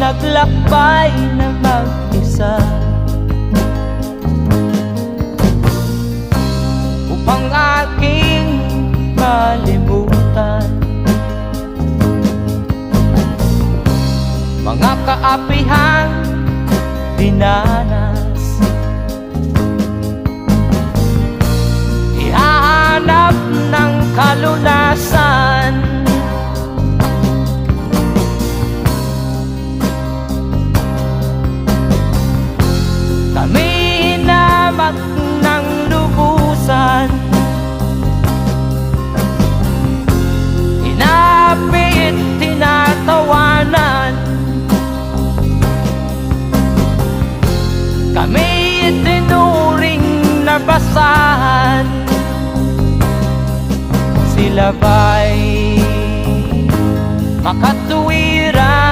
naglakbay na mag-isa upang aking malimutan mga kaapihang dinanas. Ihahanap ng kalunasan kami hinamak ng lubusan, hinapit, tinatawanan, kami itinuring na basahan. Sila ba'y makatuwid